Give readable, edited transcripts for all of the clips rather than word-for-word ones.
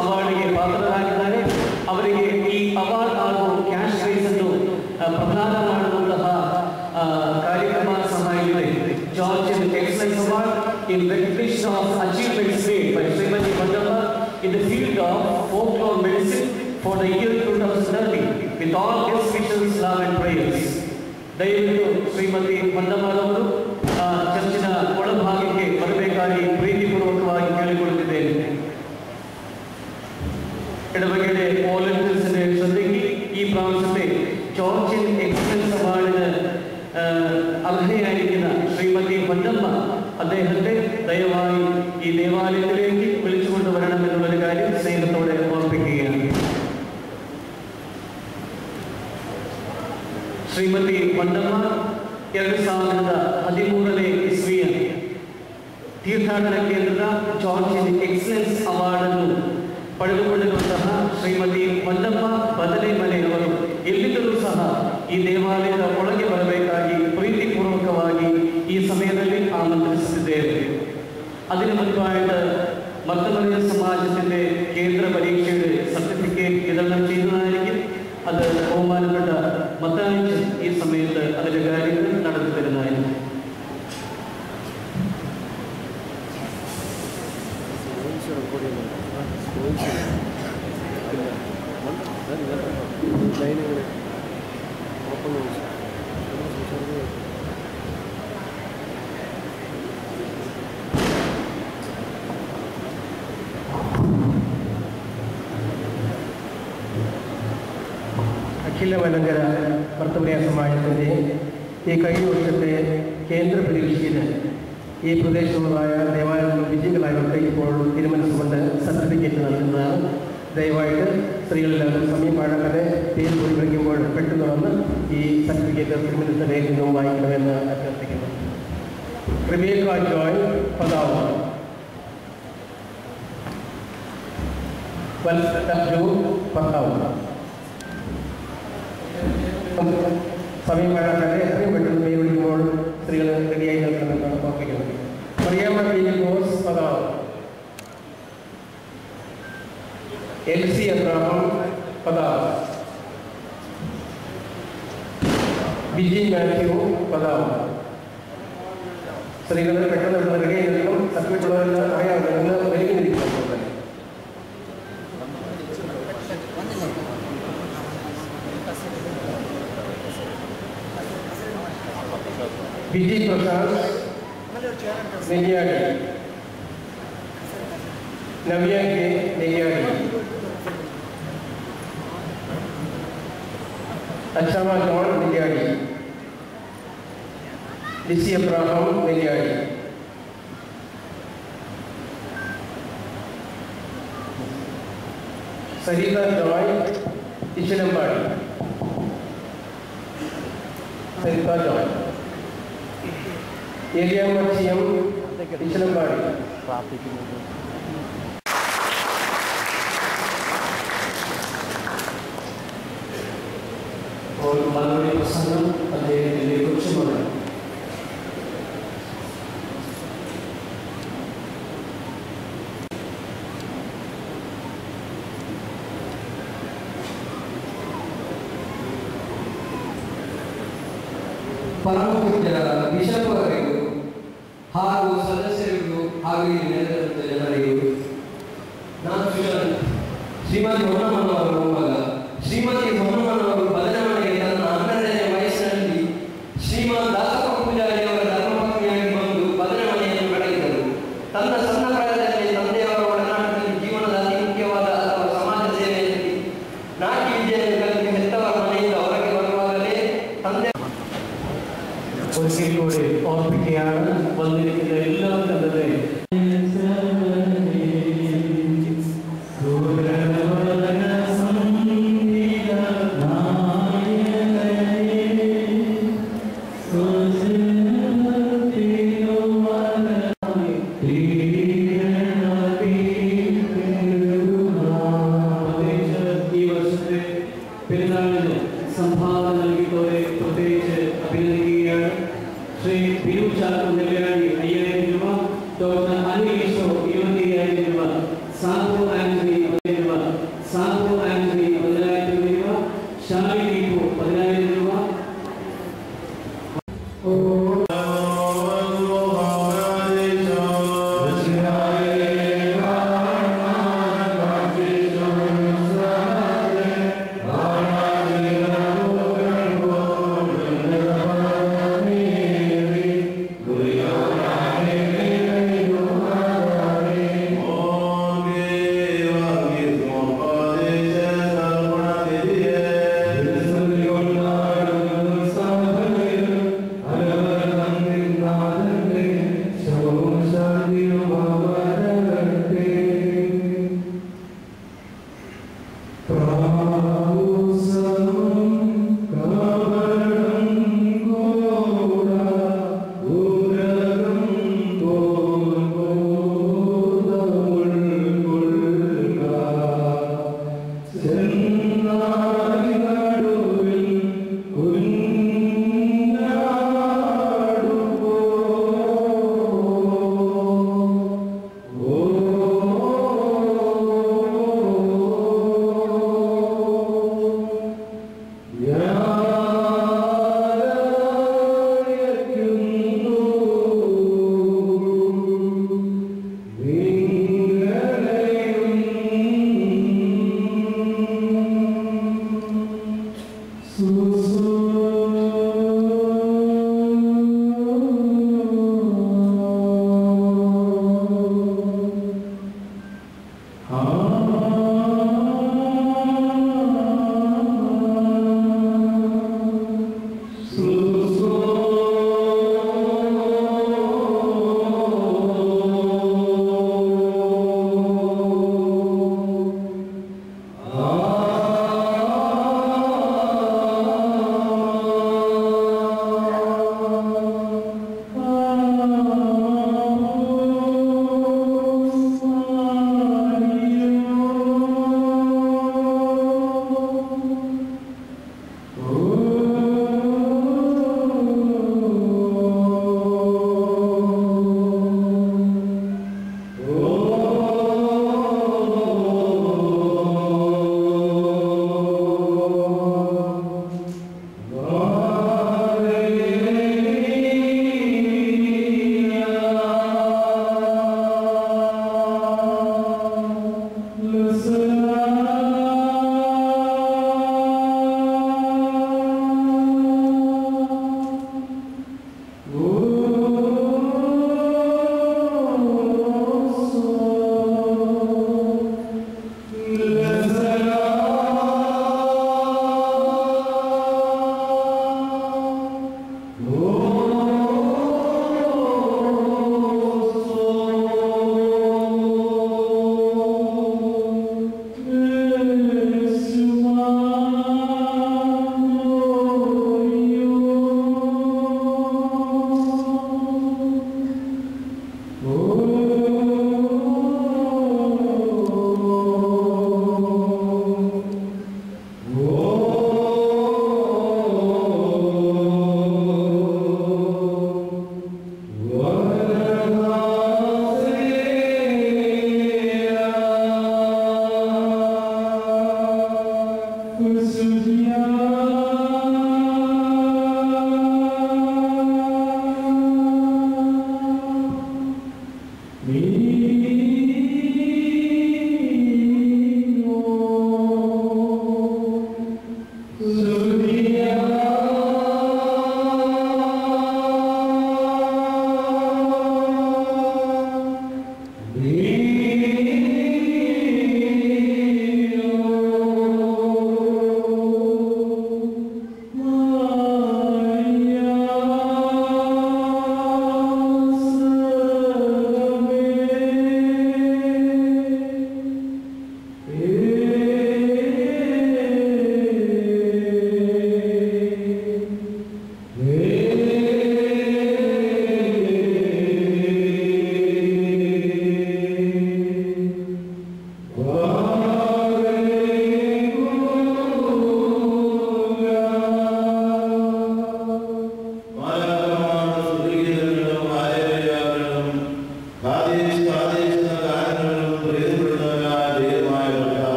ಅವಾರ್ಡ್ಗೆ ಪಾತ್ರರಾಗಿದ್ದಾರೆ. ಅವರಿಗೆ ಈ ಅವಾರ್ಡ್ ಹಾಗೂ ಕ್ಯಾಶ್ ಪ್ರೈಸ್ ಅನ್ನು ಪ್ರದಾನ ಮಾಡುವಂತಹ ಕಾರ್ಯಕ್ರಮ ಸಹ ಇದೆ. George excellence award in recognition of achievements made by Srimati Vandamma in the field of folklore medicine for the year 2030 with all best wishes, love and prayers. ದಯವಿಟ್ಟು ಶ್ರೀಮತಿ ವಂದಮ್ಮರವರು ಚರ್ಚಿನ ಒಳಭಾಗಕ್ಕೆ ಬರಬೇಕಾಗಿ ಪ್ರೀತಿಪೂರ್ವಕವಾಗಿ ಕೇಳಿಕೊಳ್ಳುತ್ತಿದ್ದೇನೆ. ഇടവകയുടെ വോളണ്ടിയേഴ്സിന്റെ ശ്രദ്ധയ്ക്ക് ഈ പ്രാവശ്യത്തെ ജോർജിയൻ എക്സലൻസ് അവാർഡിന് അർഹയായിരിക്കുന്ന ശ്രീമതി വണ്ടമ്മ അദ്ദേഹത്തെ ദയവായി ഈ ദേവാലയത്തിലേക്ക് വിളിച്ചുകൊണ്ടുവരണം എന്നുള്ളൊരു കാര്യം സ്നേഹത്തോടെ ഓർമ്മിപ്പിക്കുകയാണ്. ಶ್ರೀಮತಿ ವನ್ನಮ್ಮ 2013ನೇ ಇಸ್ವಿಯ ತೀರ್ಥಾಟನ ಕೇಂದ್ರದ ಜಾರ್ಜಿಯನ್ ಎಕ್ಸಲೆನ್ಸ್ ಅವಾರ್ಡ್ ಅನ್ನು ಪಡೆದುಕೊಂಡಿರುವಂತಹ ಶ್ರೀಮತಿ ವನ್ನಮ್ಮ ಬದಲೆ ಮನೆಯವರು ಎಲ್ಲಿದ್ದರೂ ಸಹ ಈ ದೇವಾಲಯದ ಒಳಗೆ ಬರಬೇಕಾಗಿ ಪ್ರೀತಿಪೂರ್ವಕವಾಗಿ ಈ ಸಮಯದಲ್ಲಿ ആമന്ത്രിಸುತ್ತಿದ್ದೇವೆ. അതിനു മുൻപായിട്ട് മർത്തമറിയ സമാജത്തിന്റെ കേന്ദ്ര പരീക്ഷയുടെ സർട്ടിഫിക്കറ്റ് വിതരണം ചെയ്യുന്നതായിരിക്കും. അത് ബഹുമാനപ്പെട്ട മത്തായി ഈ സമയത്ത് അതിന്റെ കാര്യങ്ങൾ നടത്തി തരുന്നതായിരിക്കും. അഖില മലങ്കര ഭർത്തമറിയ സമാജത്തിൻ്റെ ഈ കഴിഞ്ഞ വർഷത്തെ കേന്ദ്ര പരീക്ഷയിൽ ഈ പ്രദേശത്തുള്ളതായ ദേവാലയങ്ങൾ വിജയികളായവർക്ക് ഇപ്പോൾ തീരുമാനിച്ചുകൊണ്ട് സർട്ടിഫിക്കറ്റ് നൽകുന്നതാണ്. ദയവായിട്ട് സ്ത്രീകളെല്ലാവരും സമയം പാഴാക്കാതെ പേര് പോയി വിളിക്കുമ്പോൾ പെട്ടെന്ന് വന്ന് ഈ സർട്ടിഫിക്കറ്റ് തിരുമനസിന്റെ രേഖയിൽ നിന്നും വാങ്ങിക്കണമെന്ന് അഭ്യർത്ഥിക്കുന്നു. റിബേക്ക ജോയ് പതാവ്, പത്താവ്. സമയം പാഴാക്കാതെ എത്രയും പെട്ടെന്ന് പേര് വിളിക്കുമ്പോൾ സ്ത്രീകൾ റെഡിയായി നിൽക്കണമെന്നാണ് ഓർമ്മിക്കുന്നത്. മറിയാമ്മ ഫിലിപ്പോസ് പതാവ്, എൽസി അബ്രഹാം പതാവ്, ബിജി മാത്യു പതാവ്. സ്ത്രീകൾ പെട്ടെന്ന് റെഡിയായി നിൽക്കണം. സർട്ടിഫിക്കറ്റുള്ളവരെല്ലാം അറിയാവുന്ന വരികയിരിക്കണം. വിജി പ്രസാദ് നെയ്യാടി, നവ്യ കെ നെയ്യാടി, അച്ചാമ ജോൺ നെയ്യാടി, ലിസി അബ്രഹാം നെയ്യാടി, സരിത ജോയ് ഇച്ചിലമ്പാടി, സരിത ജോയ്, ഏരിയാമ്മ സി എം ഇച്ചിലമ്പാടി. മറുപടി പ്രസംഗം അദ്ദേഹത്തിൻ്റെ കുറിച്ചുമാണ്. ಪರಮಪೂಜ್ಯ ಬಿಷಪ್ವರಿಗೂ ಹಾಗೂ ಸದಸ್ಯರಿಗೂ ಹಾಗೂ ಈ ನೆರೆದಿರುವ ಜನರಿಗೂ ನಾನು ಶ್ರೀಮತಿ ಹೊನ್ನಮ್ಮನವರ ಮೊಮ್ಮಗ. ಶ್ರೀಮತಿ ಹೊನ್ನಮ್ಮನವರು ಬದಲಾವಣೆಗೆ ತನ್ನ 12ನೇ ವಯಸ್ಸಿನಲ್ಲಿ ಶ್ರೀಮಾನ್ ದಾಸಪ್ಪ ಪೂಜಾರಿ ಅವರ ಧರ್ಮಪತ್ನಿಯಾಗಿ ಬಂದು ಬದಲಾವಣೆಯನ್ನು ಪಡೆದರು. ತನ್ನ ಸಣ್ಣ ಪ್ರಾಯದಲ್ಲಿ ತಂದೆಯವರ ಒಡನಾಟದಲ್ಲಿ ಜೀವನದ ಅತಿ ಮುಖ್ಯವಾದ ಅಥವಾ ಸಮಾಜ ಸೇವೆಯಲ್ಲಿ ನಾಟಿ ವಿದ್ಯೆಯನ್ನು ಕಲಿತು ಹೆತ್ತವರ ಮನೆಯಿಂದ ಹೊರಗೆ ಬರುವಾಗಲೇ ತಂದೆ ഒരിക്കലൂടെ ഓർമ്മിക്കുകയാണ്. വന്നിരിക്കുന്ന എല്ലാവരും തന്നെ ൂര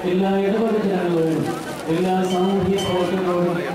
എല്ലാ ഇടപെടലുകളോടും എല്ലാ സാമൂഹ്യ പ്രവർത്തനങ്ങളോടും